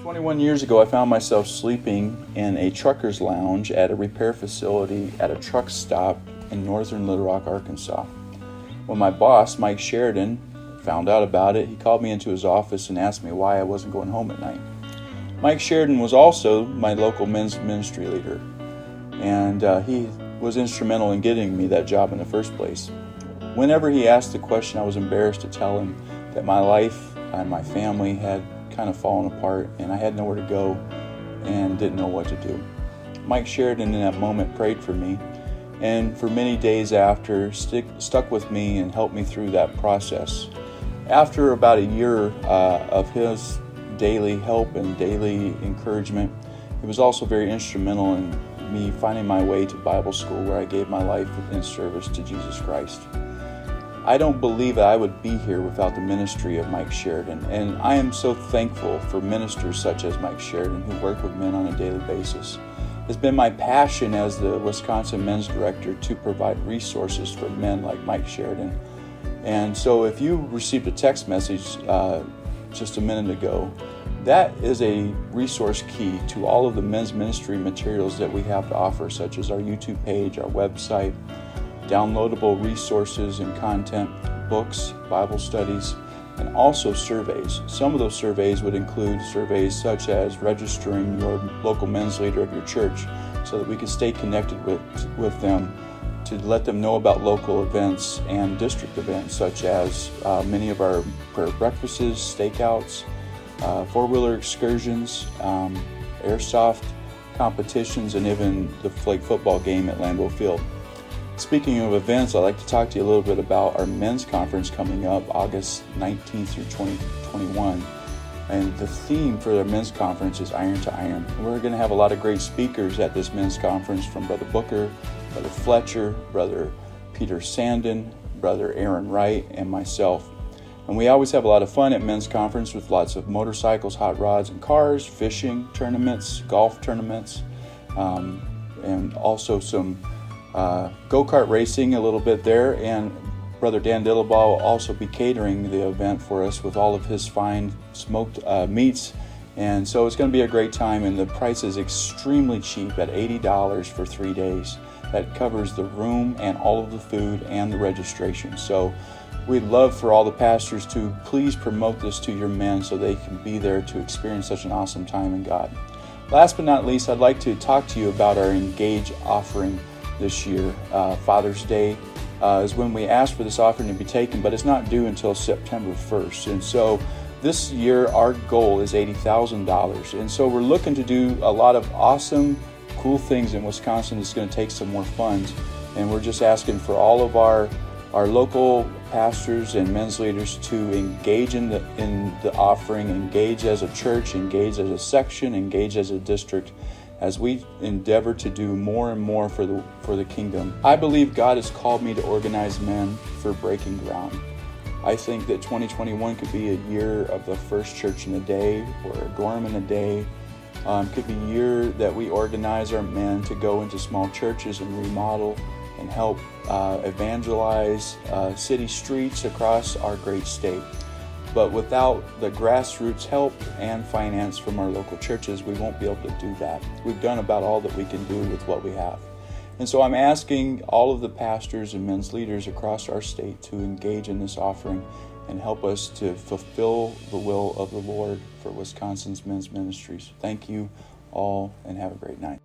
21 years ago, I found myself sleeping in a trucker's lounge at a repair facility at a truck stop in northern Little Rock, Arkansas. When my boss, Mike Sheridan, found out about it, he called me into his office and asked me why I wasn't going home at night. Mike Sheridan was also my local men's ministry leader, and he was instrumental in getting me that job in the first place. Whenever he asked the question, I was embarrassed to tell him that my life and my family had kind of fallen apart and I had nowhere to go and didn't know what to do. Mike Sheridan in that moment prayed for me, and for many days after stuck with me and helped me through that process. After about a year of his daily help and daily encouragement, he was also very instrumental in me finding my way to Bible school, where I gave my life in service to Jesus Christ. I don't believe that I would be here without the ministry of Mike Sheridan, and I am so thankful for ministers such as Mike Sheridan who work with men on a daily basis. It's been my passion as the Wisconsin Men's Director to provide resources for men like Mike Sheridan. And so if you received a text message just a minute ago, that is a resource key to all of the men's ministry materials that we have to offer, such as our YouTube page, our website, downloadable resources and content, books, Bible studies, and also surveys. Some of those surveys would include surveys such as registering your local men's leader of your church so that we can stay connected with them, to let them know about local events and district events such as many of our prayer breakfasts, stakeouts, four-wheeler excursions, airsoft competitions, and even the flag football game at Lambeau Field. Speaking of events, I'd like to talk to you a little bit about our men's conference coming up August 19th through 2021. And the theme for our men's conference is Iron to Iron. We're going to have a lot of great speakers at this men's conference, from Brother Booker, Brother Fletcher, Brother Peter Sandin, Brother Aaron Wright, and myself. And we always have a lot of fun at men's conference with lots of motorcycles, hot rods, and cars, fishing tournaments, golf tournaments, and also some go-kart racing a little bit there. And Brother Dan Dillabaugh will also be catering the event for us with all of his fine smoked meats. And so it's going to be a great time, and the price is extremely cheap at $80 for 3 days. That covers the room and all of the food and the registration. So we'd love for all the pastors to please promote this to your men so they can be there to experience such an awesome time in God. Last but not least, I'd like to talk to you about our Engage offering this year. Father's Day is when we asked for this offering to be taken, but it's not due until September 1st. And so this year our goal is $80,000. And so we're looking to do a lot of awesome, cool things in Wisconsin. It's going to take some more funds. And we're just asking for all of our local pastors and men's leaders to engage in the offering, engage as a church, engage as a section, engage as a district, as we endeavor to do more and more for the kingdom. I believe God has called me to organize men for breaking ground. I think that 2021 could be a year of the First Church in a Day, or a Gorham in a Day. Could be a year that we organize our men to go into small churches and remodel and help evangelize city streets across our great state. But without the grassroots help and finance from our local churches, we won't be able to do that. We've done about all that we can do with what we have. And so I'm asking all of the pastors and men's leaders across our state to engage in this offering and help us to fulfill the will of the Lord for Wisconsin's men's ministries. Thank you all, and have a great night.